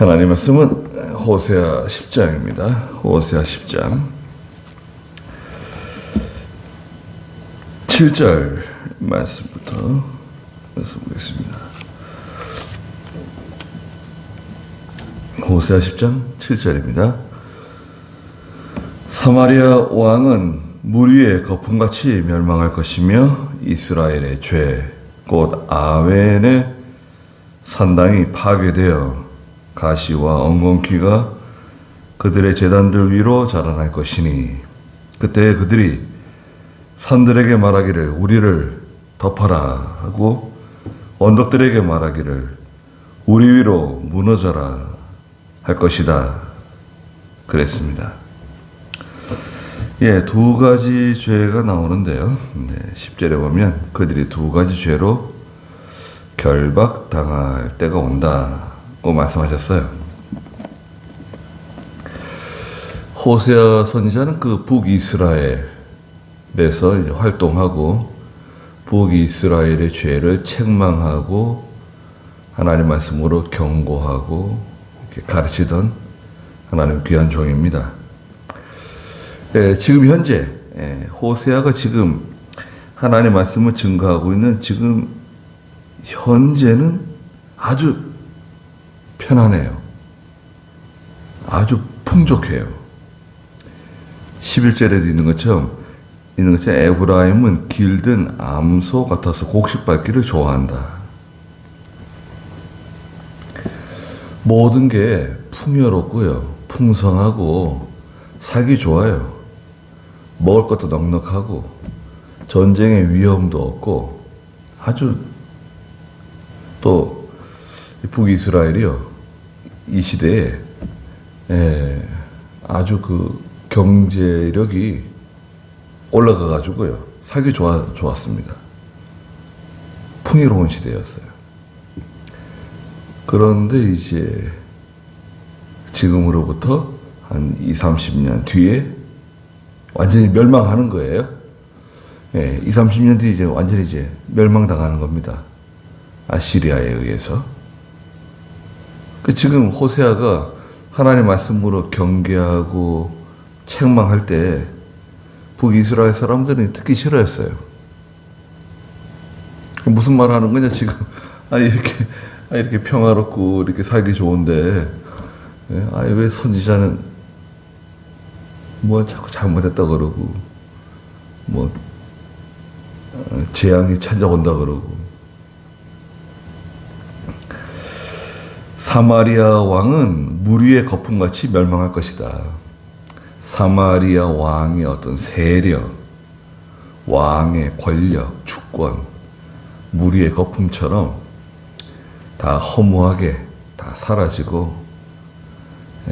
하나님 말씀은 호세아 10장입니다. 호세아 10장 7절 말씀부터 말씀드리겠습니다. 호세아 10장 7절입니다. 사마리아 왕은 물 위에 거품같이 멸망할 것이며 이스라엘의 죄 곧 아웬의 산당이 파괴되어 가시와 엉겅퀴가 그들의 제단들 위로 자라날 것이니 그때 그들이 산들에게 말하기를 우리를 덮어라 하고 언덕들에게 말하기를 우리 위로 무너져라 할 것이다 그랬습니다. 예, 두 가지 죄가 나오는데요. 10절에 보면 그들이 두 가지 죄로 결박당할 때가 온다고 말씀하셨어요. 호세아 선지자는 그 북이스라엘에서 활동하고 북이스라엘의 죄를 책망하고 하나님 말씀으로 경고하고 이렇게 가르치던 하나님 귀한 종입니다. 지금 현재 호세아가 지금 하나님 말씀을 증거하고 있는 지금 현재는 아주 편안해요. 아주 풍족해요. 11절에도 있는 것처럼 에브라임은 길든 암소 같아서 곡식 밟기를 좋아한다. 모든 게 풍요롭고요. 풍성하고 살기 좋아요. 먹을 것도 넉넉하고 전쟁의 위험도 없고 아주 또 북이스라엘이요. 이 시대에 아주 그 경제력이 올라가 가지고요. 살기 좋았습니다. 풍요로운 시대였어요. 그런데 이제 지금으로부터 한 20-30년 뒤에 완전히 멸망하는 거예요. 20-30년 뒤에 이제 완전히 이제 멸망당하는 겁니다. 아시리아에 의해서. 지금 호세아가 하나님 말씀으로 경계하고 책망할 때 북이스라엘 사람들은 듣기 싫어했어요. 무슨 말 하는 거냐 지금. 이렇게 평화롭고 이렇게 살기 좋은데 왜 선지자는 뭐 자꾸 잘못했다 그러고 재앙이 찾아온다 그러고. 사마리아 왕은 물 위의 거품같이 멸망할 것이다. 사마리아 왕의 어떤 세력, 왕의 권력, 주권, 물 위의 거품처럼 다 허무하게 다 사라지고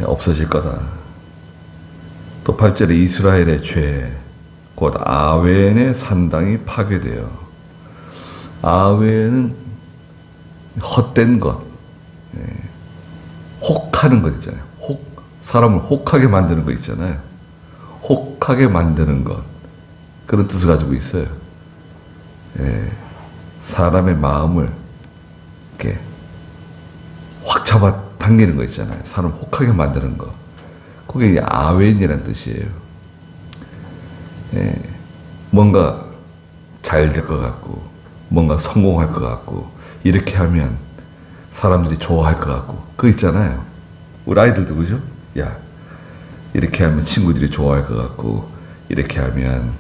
없어질 거다. 또 8절에 이스라엘의 죄, 곧 아웬의 산당이 파괴되어. 아웬은 헛된 것, 혹하는 것 있잖아요. 사람을 혹하게 만드는 것 있잖아요. 혹하게 만드는 것. 그런 뜻을 가지고 있어요. 사람의 마음을 이렇게 확 잡아 당기는 거 있잖아요. 사람 혹하게 만드는 거. 그게 아웬이라는 뜻이에요. 뭔가 잘 될 것 같고, 뭔가 성공할 것 같고, 이렇게 하면 사람들이 좋아할 것 같고, 그거 있잖아요. 우리 아이들도 그죠? 야, 이렇게 하면 친구들이 좋아할 것 같고, 이렇게 하면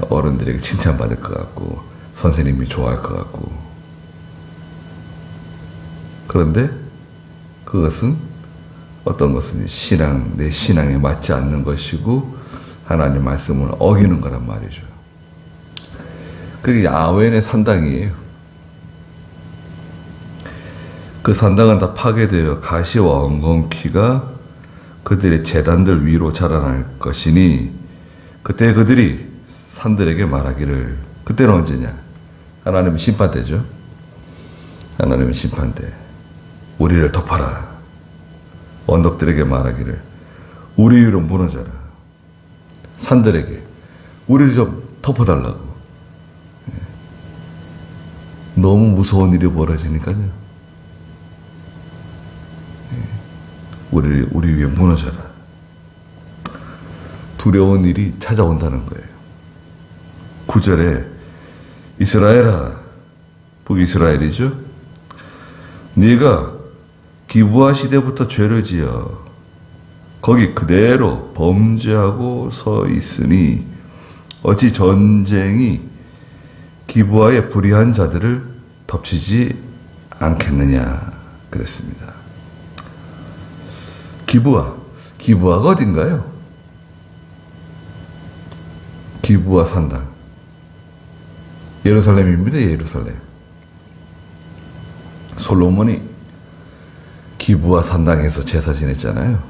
어른들에게 칭찬받을 것 같고, 선생님이 좋아할 것 같고. 그런데 그것은 어떤 것은 내 신앙에 맞지 않는 것이고 하나님 말씀을 어기는 거란 말이죠. 그게 아웬의 산당이에요. 그 산당은 다 파괴되어 가시와 엉겅퀴가 그들의 제단들 위로 자라날 것이니 그때 그들이 산들에게 말하기를. 그때는 언제냐? 하나님의 심판대죠. 하나님의 심판대. 우리를 덮어라. 언덕들에게 말하기를 우리 위로 무너져라. 산들에게 우리를 좀 덮어달라고. 너무 무서운 일이 벌어지니까요. 우리 위에 무너져라. 두려운 일이 찾아온다는 거예요. 9절에 이스라엘아, 북이스라엘이죠. 네가 기브아 시대부터 죄를 지어 거기 그대로 범죄하고 서 있으니 어찌 전쟁이 기브아의 불의한 자들을 덮치지 않겠느냐 그랬습니다. 기브아가 어딘가요? 기브아 산당, 예루살렘입니다. 예루살렘. 솔로몬이 기브아 산당에서 제사 지냈잖아요.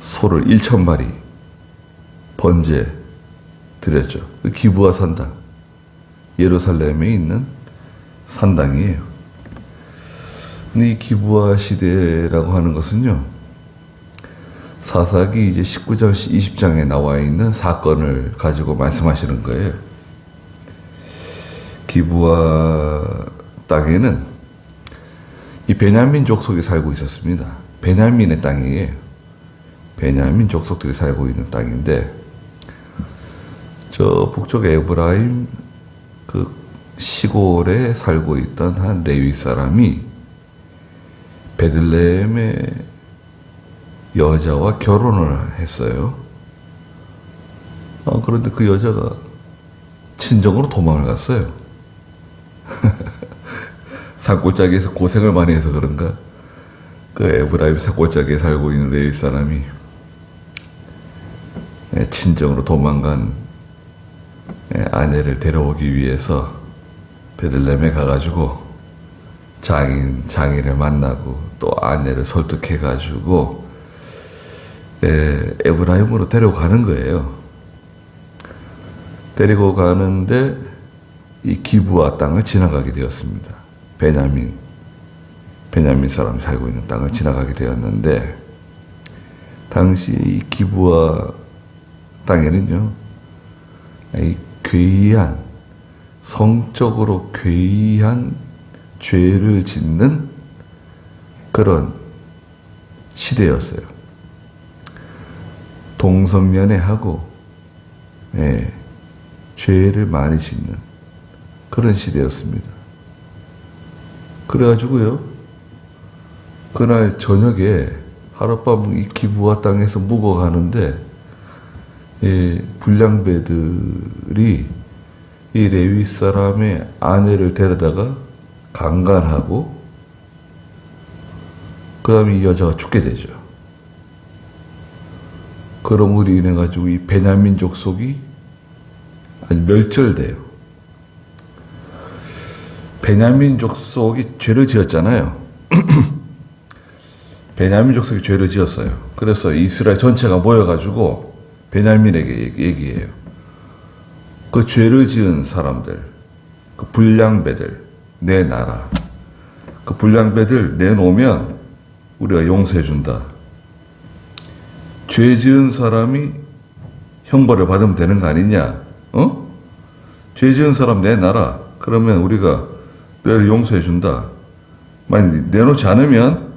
소를 1,000마리 번제 드렸죠. 그 기브아 산당, 예루살렘에 있는 산당이에요. 근데 이 기브아 시대라고 하는 것은요, 사사기 이제 19장, 20장에 나와 있는 사건을 가지고 말씀하시는 거예요. 기브아 땅에는 이 베냐민 족속이 살고 있었습니다. 베냐민의 땅이에요. 베냐민 족속들이 살고 있는 땅인데, 저 북쪽 에브라임 그 시골에 살고 있던 한 레위 사람이 베들레헴의 여자와 결혼을 했어요. 그런데 그 여자가 친정으로 도망을 갔어요. 산골짜기에서 고생을 많이 해서 그런가, 그 에브라임 산골짜기에 살고 있는 레위 사람이 친정으로 도망간 아내를 데려오기 위해서 베들레헴에 가가지고 장인을 만나고 또 아내를 설득해가지고 에브라임으로 데려가는 거예요. 데리고 가는데 이 기브아 땅을 지나가게 되었습니다. 베냐민 사람이 살고 있는 땅을 지나가게 되었는데, 당시 이 기브아 땅에는요, 이 괴이한, 성적으로 괴이한 죄를 짓는 그런 시대였어요. 동성연애하고 죄를 많이 짓는 그런 시대였습니다. 그래가지고요, 그날 저녁에 하룻밤 이 기브아 땅에서 묵어가는데 불량배들이 이 레위 사람의 아내를 데려다가 강간하고 그 다음에 이 여자가 죽게 되죠. 그럼으로 인해 가지고 이 베냐민 족속이 아주 멸절돼요. 베냐민 족속이 죄를 지었잖아요. 베냐민 족속이 죄를 지었어요. 그래서 이스라엘 전체가 모여가지고 베냐민에게 얘기해요. 그 죄를 지은 사람들, 그 불량배들 내놔라. 그 불량배들 내놓으면 우리가 용서해준다. 죄 지은 사람이 형벌을 받으면 되는 거 아니냐? 죄 지은 사람 내놔라. 그러면 우리가 너를 용서해준다. 만약 내놓지 않으면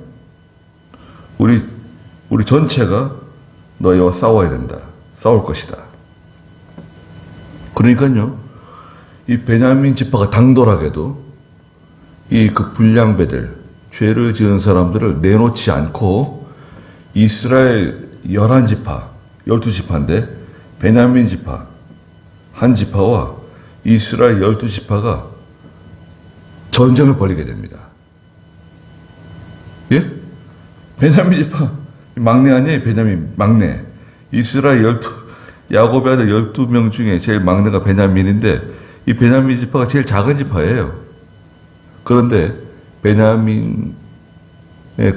우리 전체가 너희와 싸워야 된다. 싸울 것이다. 그러니까요, 이 베냐민 지파가 당돌하게도 이 그 불량배들, 죄를 지은 사람들을 내놓지 않고 이스라엘 11지파, 12지파인데 베냐민 지파 한 지파와 이스라엘 12지파가 전쟁을 벌이게 됩니다. 예? 베냐민 지파 막내 아니에요? 베냐민 막내. 이스라엘 야곱의 아들 12명 중에 제일 막내가 베냐민인데, 이 베냐민 지파가 제일 작은 지파예요. 그런데 베냐민의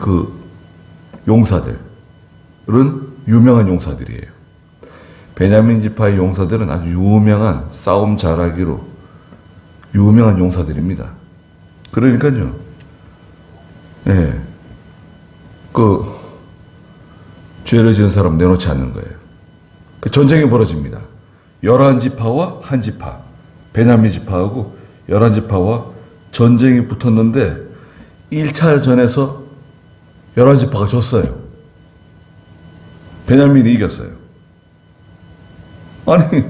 그 용사들은 유명한 용사들이에요. 베냐민 지파의 용사들은 아주 유명한 싸움 잘하기로 유명한 용사들입니다. 그러니까요, 그 죄를 지은 사람 내놓지 않는 거예요. 그 전쟁이 벌어집니다. 11지파와 한 지파, 베냐민 지파하고 11지파와 전쟁이 붙었는데 1차전에서 11지파가 졌어요. 베냐민이 이겼어요. 아니,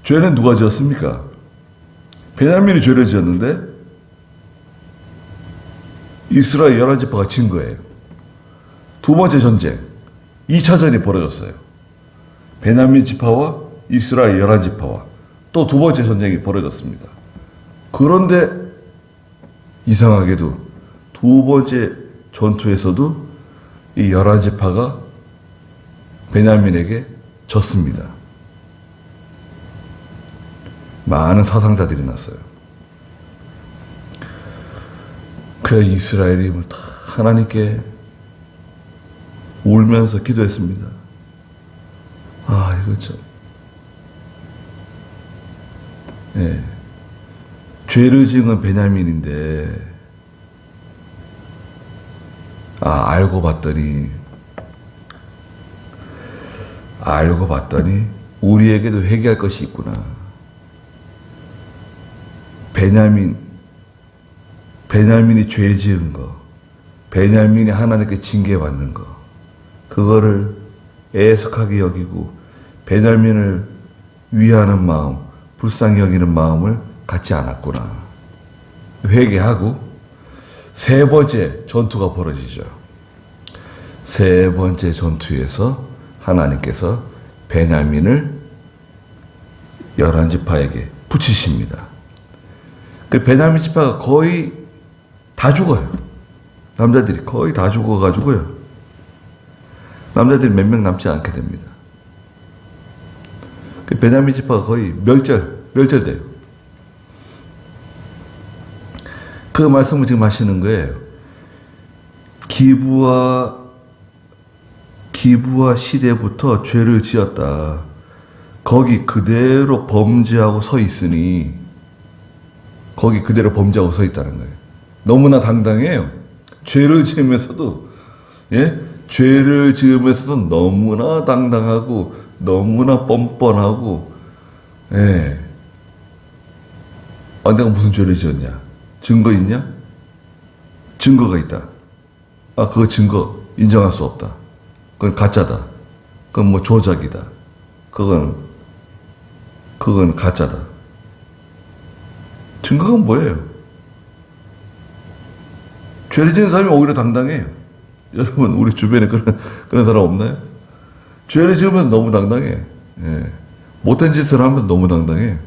죄는 누가 지었습니까? 베냐민이 죄를 지었는데 이스라엘 11지파가 진 거예요. 두 번째 전쟁, 2차전이 벌어졌어요. 베냐민 지파와 이스라엘 11지파와 또 두 번째 전쟁이 벌어졌습니다. 그런데 이상하게도 두 번째 전투에서도 이 11지파가 베냐민에게 졌습니다. 많은 사상자들이 났어요. 그래 이스라엘이 다 하나님께 울면서 기도했습니다. 아 이거 참 예. 죄를 지은 건 베냐민인데 알고 봤더니 우리에게도 회개할 것이 있구나. 베냐민이 죄 지은 거, 베냐민이 하나님께 징계받는 거, 그거를 애석하게 여기고 베냐민을 위하는 마음, 불쌍히 여기는 마음을 갖지 않았구나. 회개하고 세 번째 전투가 벌어지죠. 세 번째 전투에서 하나님께서 베냐민을 11지파에게 붙이십니다. 그 베냐민 지파가 거의 다 죽어요. 남자들이 거의 다 죽어가지고요. 남자들이 몇 명 남지 않게 됩니다. 그 베냐민 지파가 거의 멸절돼요. 그 말씀을 지금 하시는 거예요. 기브와 시대부터 죄를 지었다. 거기 그대로 범죄하고 서 있으니 거기 그대로 범죄하고 서 있다는 거예요. 너무나 당당해요. 죄를 지으면서도 죄를 지으면서도 너무나 당당하고 너무나 뻔뻔하고 내가 무슨 죄를 지었냐? 증거 있냐? 증거가 있다. 그거 증거 인정할 수 없다. 그건 가짜다. 그건 뭐 조작이다. 그건 가짜다. 증거가 뭐예요? 죄를 지은 사람이 오히려 당당해요. 여러분, 우리 주변에 그런 사람 없나요? 죄를 지으면 너무 당당해. 못된 짓을 하면 너무 당당해.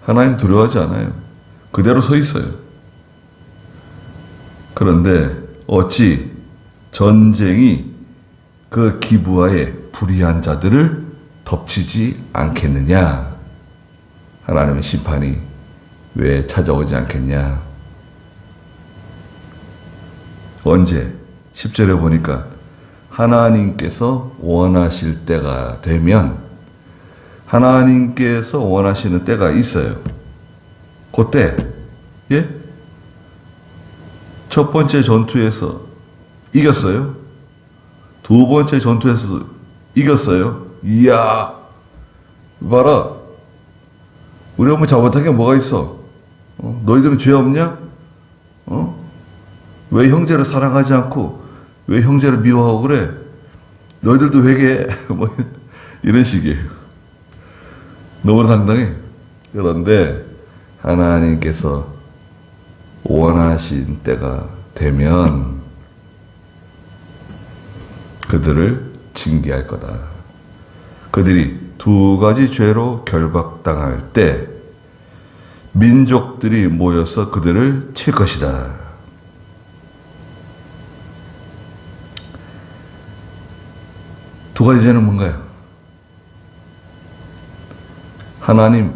하나님 두려워하지 않아요. 그대로 서 있어요. 그런데 어찌 전쟁이 그 기브아의 불의한 자들을 덮치지 않겠느냐? 하나님의 심판이 왜 찾아오지 않겠냐? 언제? 10절에 보니까 하나님께서 원하실 때가 되면 하나님께서 원하시는 때가 있어요. 그때 첫 번째 전투에서 이겼어요. 두 번째 전투에서 이겼어요. 이야 봐라, 우리가 뭐 잘못한 게 뭐가 있어? 너희들은 죄 없냐? 왜 형제를 사랑하지 않고 왜 형제를 미워하고 그래? 너희들도 회개해. 뭐 이런 식이에요. 너무 당당해. 그런데 하나님께서 원하신 때가 되면 그들을 징계할 거다. 그들이 두 가지 죄로 결박당할 때 민족들이 모여서 그들을 칠 것이다. 두 가지 죄는 뭔가요? 하나님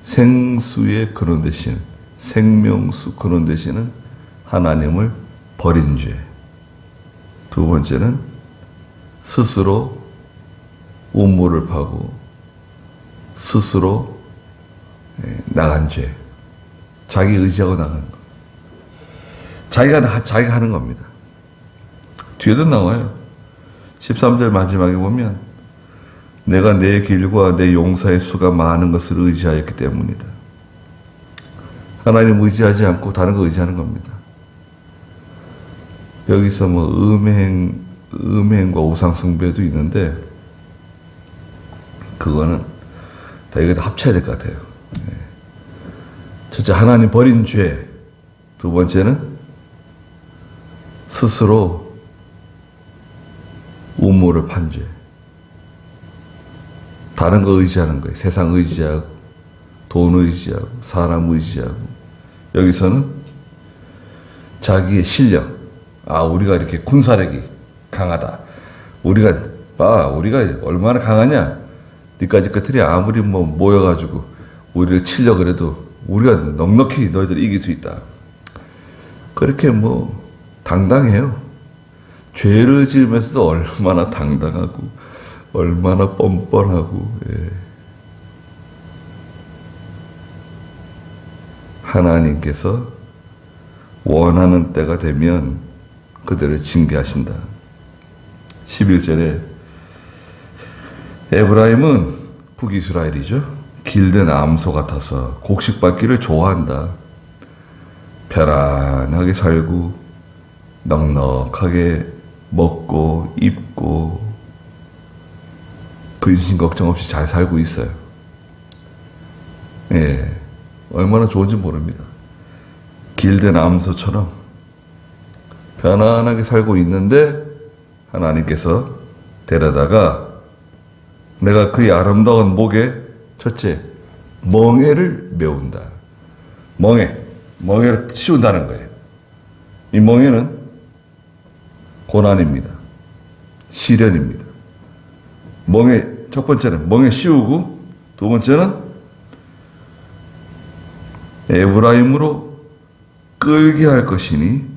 생수의 근원 되신, 생명수 근원 되시는 하나님을 버린 죄. 두 번째는 스스로 우물을 파고 스스로 나간 죄. 자기 의지하고 나간 거. 자기가 하는 겁니다. 뒤에도 나와요. 13절 마지막에 보면 내가 내 길과 내 용사의 수가 많은 것을 의지하였기 때문이다. 하나님 의지하지 않고 다른 거 의지하는 겁니다. 여기서 뭐 음행과 우상숭배도 있는데 그거는 다 이거 다 합쳐야 될 것 같아요. 첫째, 하나님 버린 죄. 두 번째는 스스로 우물을 판 죄. 다른 거 의지하는 거예요. 세상 의지하고 돈 의지하고 사람 의지하고. 여기서는 자기의 실력. 우리가 이렇게 군사력이 강하다. 우리가 얼마나 강하냐. 니까지 끝들이 아무리 뭐 모여가지고 우리를 치려 그래도 우리가 넉넉히 너희들 이길 수 있다. 그렇게 뭐 당당해요. 죄를 지으면서도 얼마나 당당하고 얼마나 뻔뻔하고. 하나님께서 원하는 때가 되면 그들을 징계하신다. 11절에 에브라임은 북이스라엘이죠. 길든 암소 같아서 곡식받기를 좋아한다. 편안하게 살고 넉넉하게 먹고 입고 근심 걱정 없이 잘 살고 있어요. 얼마나 좋은지 모릅니다. 길든 암소처럼 편안하게 살고 있는데 하나님께서 데려다가 내가 그의 아름다운 목에 첫째 멍에를 메운다. 멍에를 씌운다는 거예요. 이 멍에는 고난입니다. 시련입니다. 첫 번째는 멍에 씌우고 두 번째는 에브라임으로 끌게 할 것이니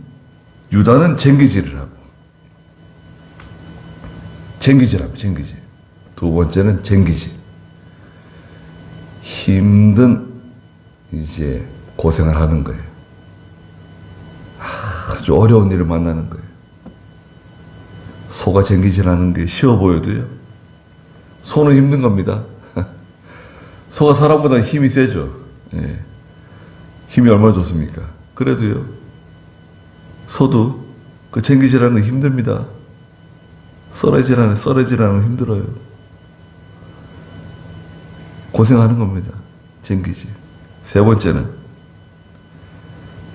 유다는 쟁기질을 하고 쟁기질. 두 번째는 쟁기질. 힘든 이제 고생을 하는 거예요. 아주 어려운 일을 만나는 거예요. 소가 쟁기질하는 게 쉬워 보여도요. 소는 힘든 겁니다. 소가 사람보다 힘이 세죠. 힘이 얼마나 좋습니까? 그래도요. 소도 그 쟁기질하는 거 힘듭니다. 썰어지라는 거 힘들어요. 고생하는 겁니다. 쟁기질. 세 번째는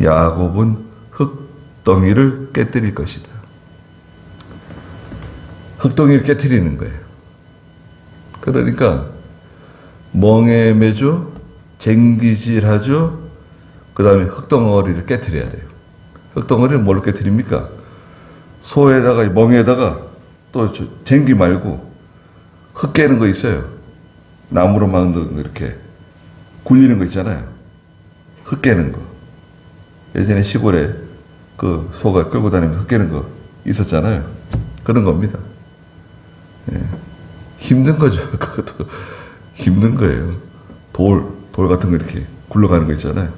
야곱은 흙덩이를 깨뜨릴 것이다. 흙덩이를 깨뜨리는 거예요. 그러니까 멍에 매죠, 쟁기질하죠. 그 다음에 흙덩어리를 깨뜨려야 돼요. 흙덩어리를 뭘로 깨뜨립니까? 소에다가 멍에다가 또 쟁기 말고 흙 깨는 거 있어요. 나무로 만든 거 이렇게 굴리는 거 있잖아요. 흙 깨는 거. 예전에 시골에 그 소가 끌고 다니면서 흙 깨는 거 있었잖아요. 그런 겁니다. 힘든 거죠. 그것도 힘든 거예요. 돌 같은 거 이렇게 굴러가는 거 있잖아요.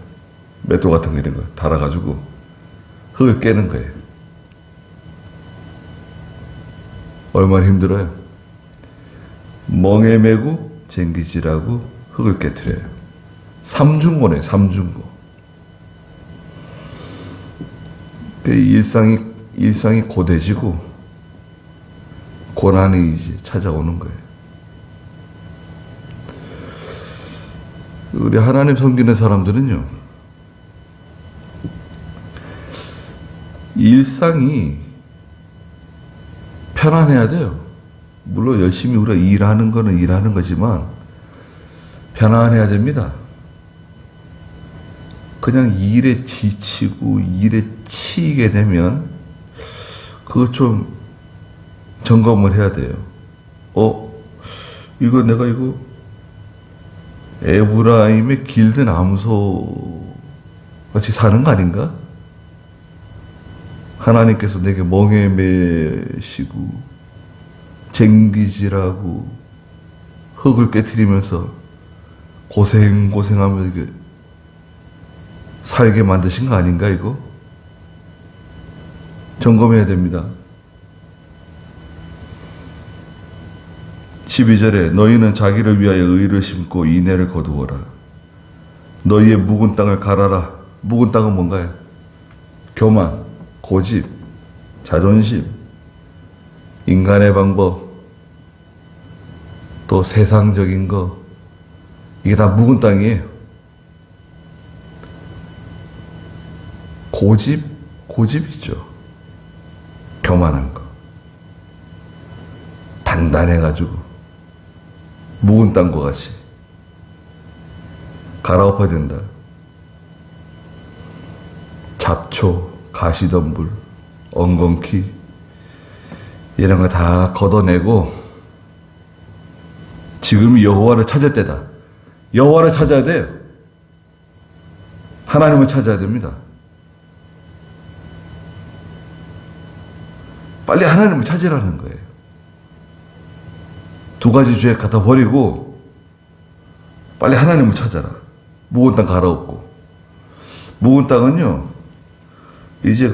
맷돌 같은 거 이런 거 달아가지고 흙을 깨는 거예요. 얼마나 힘들어요. 멍에 매고 쟁기질하고 흙을 깨트려요. 삼중고네, 삼중고. 일상이 고돼지고 고난이 이제 찾아오는 거예요. 우리 하나님 섬기는 사람들은요, 일상이 편안해야 돼요. 물론 열심히 우리가 일하는 거는 일하는 거지만 편안해야 됩니다. 그냥 일에 지치고 일에 치이게 되면 그거 좀 점검을 해야 돼요. 내가 에브라임의 길든 암소 같이 사는 거 아닌가? 하나님께서 내게 멍에 매시고 쟁기질하고 흙을 깨트리면서 고생하면서 이게 살게 만드신 거 아닌가 이거? 점검해야 됩니다. 12절에 너희는 자기를 위하여 의를 심고 인애를 거두어라. 너희의 묵은 땅을 갈아라. 묵은 땅은 뭔가요? 교만, 고집, 자존심, 인간의 방법, 또 세상적인 거, 이게 다 묵은 땅이에요. 고집이죠. 교만한 거. 단단해가지고, 묵은 땅과 같이 갈아엎어야 된다. 잡초, 가시덤불, 엉겅퀴, 이런 거 다 걷어내고, 지금이 여호와를 찾을 때다. 여호와를 찾아야 돼요. 하나님을 찾아야 됩니다. 빨리 하나님을 찾으라는 거예요. 두 가지 죄 갖다 버리고 빨리 하나님을 찾아라. 묵은 땅 갈아엎고. 묵은 땅은요, 이제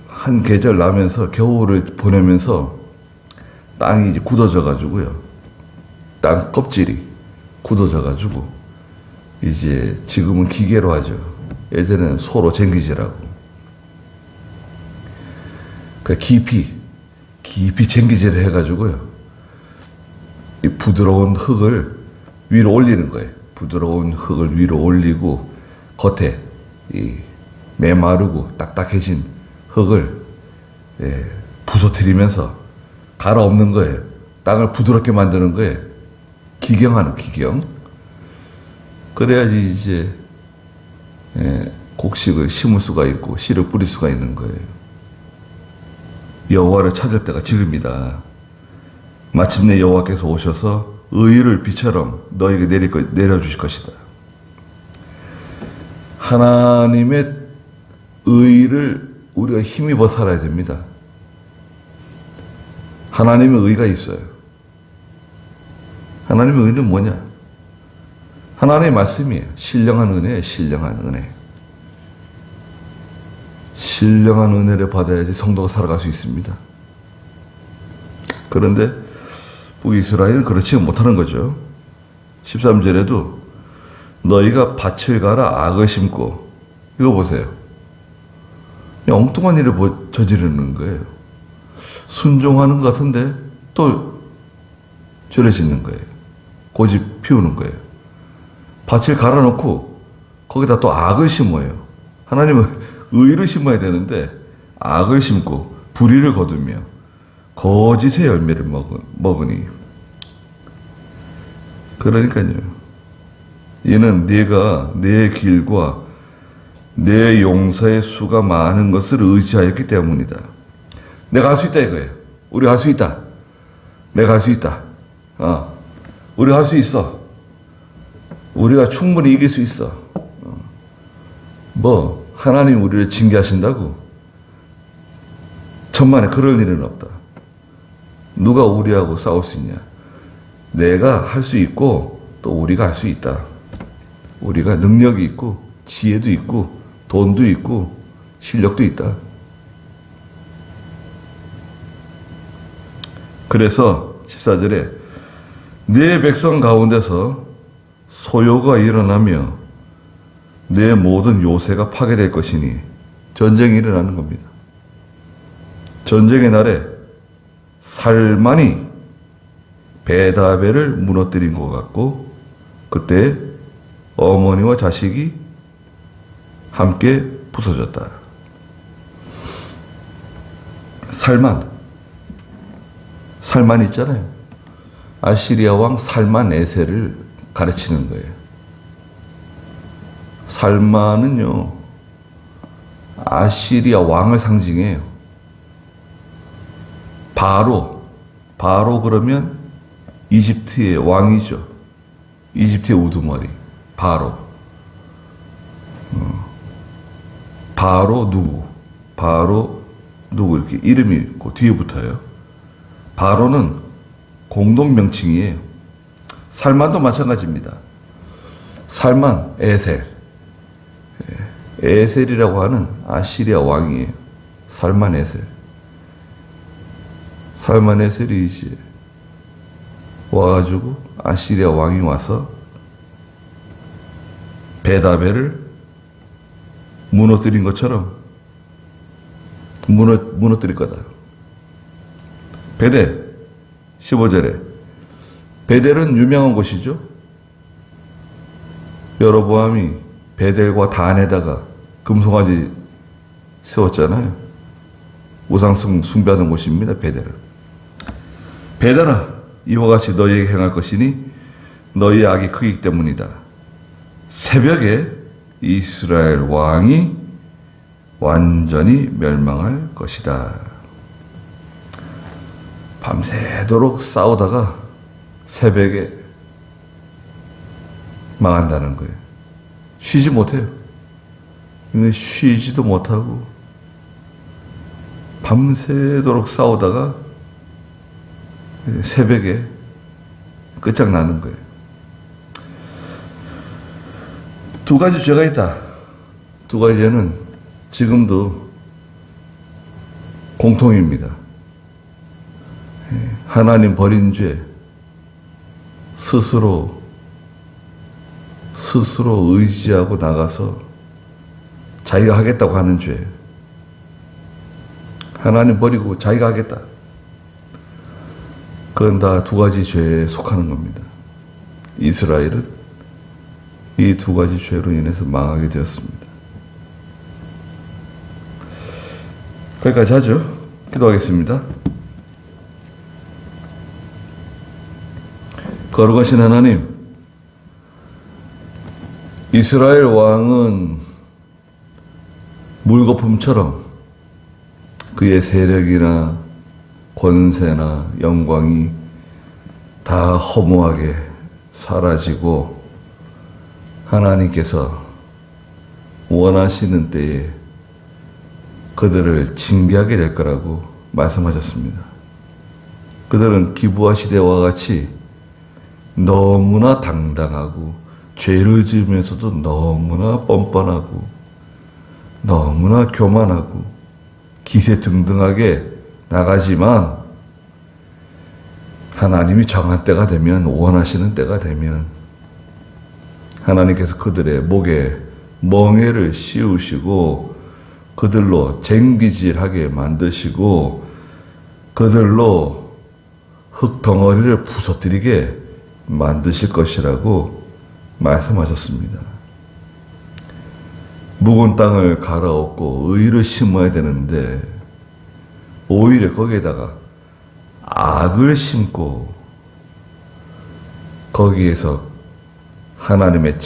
한 계절 나면서 겨울을 보내면서 땅이 이제 굳어져 가지고요. 땅 껍질이 굳어져 가지고 이제 지금은 기계로 하죠. 예전에는 소로 쟁기질하고. 깊이 쟁기질을 해가지고요. 이 부드러운 흙을 위로 올리는 거예요. 부드러운 흙을 위로 올리고 겉에 이 메마르고 딱딱해진 흙을 부서뜨리면서 갈아엎는 거예요. 땅을 부드럽게 만드는 거예요. 기경하는 기경. 그래야지 이제 곡식을 심을 수가 있고 씨를 뿌릴 수가 있는 거예요. 여호와를 찾을 때가 지금이다. 마침내 여호와께서 오셔서 의를 비처럼 너에게 내려주실 것이다. 하나님의 의를 우리가 힘입어 살아야 됩니다. 하나님의 의가 있어요. 하나님의 의는 뭐냐? 하나님의 말씀이에요. 신령한 은혜예요. 신령한 은혜. 신령한 은혜를 받아야지 성도가 살아갈 수 있습니다. 그런데 북이스라엘은 그렇지 못하는 거죠. 13절에도 너희가 밭을 갈아 악을 심고, 이거 보세요. 그냥 엉뚱한 일을 저지르는 거예요. 순종하는 것 같은데 또 죄를 짓는 거예요. 고집 피우는 거예요. 밭을 갈아놓고 거기다 또 악을 심어요. 하나님은 의를 심어야 되는데 악을 심고 불의를 거두며 거짓의 열매를 먹으니. 그러니까요. 이는 네가 내 길과 내 용서의 수가 많은 것을 의지하였기 때문이다. 내가 할 수 있다 이거예요. 우리가 할 수 있다. 내가 할 수 있다. 우리가 할 수 있어. 우리가 충분히 이길 수 있어. 하나님 우리를 징계하신다고? 천만에 그럴 일은 없다. 누가 우리하고 싸울 수 있냐? 내가 할 수 있고 또 우리가 할 수 있다. 우리가 능력이 있고 지혜도 있고 돈도 있고 실력도 있다. 그래서 14절에 네 백성 가운데서 소요가 일어나며 내 모든 요새가 파괴될 것이니, 전쟁이 일어나는 겁니다. 전쟁의 날에 살만이 베다벨을 무너뜨린 것 같고, 그때 어머니와 자식이 함께 부서졌다. 살만 있잖아요. 아시리아 왕 살만 에셀을 가르치는 거예요. 살만은요, 아시리아 왕을 상징해요. 바로 그러면 이집트의 왕이죠. 이집트의 우두머리. 바로 누구 이렇게 이름이 있고 뒤에 붙어요. 바로는 공동명칭이에요. 살만도 마찬가지입니다. 살만, 에셀이라고 하는 아시리아 왕이에요. 살만 에셀이 이제 와가지고 아시리아 왕이 와서 베다벨을 무너뜨린 것처럼 무너뜨릴 거다. 베델 15절에 베델은 유명한 곳이죠. 여로보암이 베델과 단에다가 금송아지 세웠잖아요. 우상 숭배하는 곳입니다. 베델은. 베델아, 이와 같이 너희에게 행할 것이니 너희의 악이 크기 때문이다. 새벽에 이스라엘 왕이 완전히 멸망할 것이다. 밤새도록 싸우다가 새벽에 망한다는 거예요. 쉬지 못해요. 쉬지도 못하고 밤새도록 싸우다가 새벽에 끝장나는 거예요. 두 가지 죄가 있다. 두 가지 죄는 지금도 공통입니다. 하나님 버린 죄, 스스로 의지하고 나가서 자기가 하겠다고 하는 죄. 하나님 버리고 자기가 하겠다. 그건 다 두 가지 죄에 속하는 겁니다. 이스라엘은 이 두 가지 죄로 인해서 망하게 되었습니다. 거기까지 하죠. 기도하겠습니다. 거룩하신 하나님, 이스라엘 왕은 물거품처럼 그의 세력이나 권세나 영광이 다 허무하게 사라지고 하나님께서 원하시는 때에 그들을 징계하게 될 거라고 말씀하셨습니다. 그들은 기브아 시대와 같이 너무나 당당하고 죄를 지으면서도 너무나 뻔뻔하고 너무나 교만하고 기세등등하게 나가지만 하나님이 정한 때가 되면, 원하시는 때가 되면 하나님께서 그들의 목에 멍에를 씌우시고 그들로 쟁기질하게 만드시고 그들로 흙덩어리를 부서뜨리게 만드실 것이라고 말씀하셨습니다. 묵은 땅을 갈아엎고 의를 심어야 되는데 오히려 거기에다가 악을 심고 거기에서 하나님의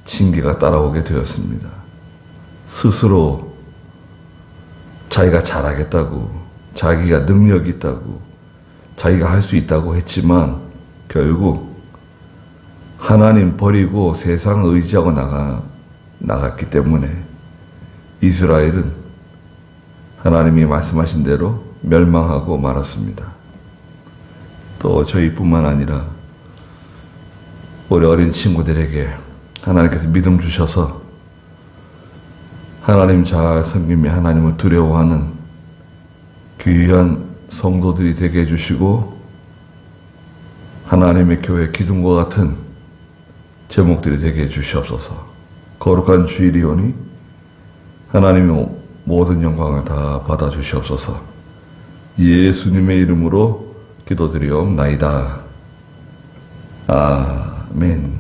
징계가 따라오게 되었습니다. 스스로 자기가 잘하겠다고, 자기가 능력이 있다고, 자기가 할 수 있다고 했지만 결국 하나님 버리고 세상을 의지하고 나갔기 때문에 이스라엘은 하나님이 말씀하신 대로 멸망하고 말았습니다. 또 저희뿐만 아니라 우리 어린 친구들에게 하나님께서 믿음 주셔서 하나님 잘 섬기며 하나님을 두려워하는 귀한 성도들이 되게 해주시고 하나님의 교회 기둥과 같은 제목들이 되게 해주시옵소서. 거룩한 주일이오니 하나님의 모든 영광을 다 받아주시옵소서. 예수님의 이름으로 기도드리옵나이다. 아멘.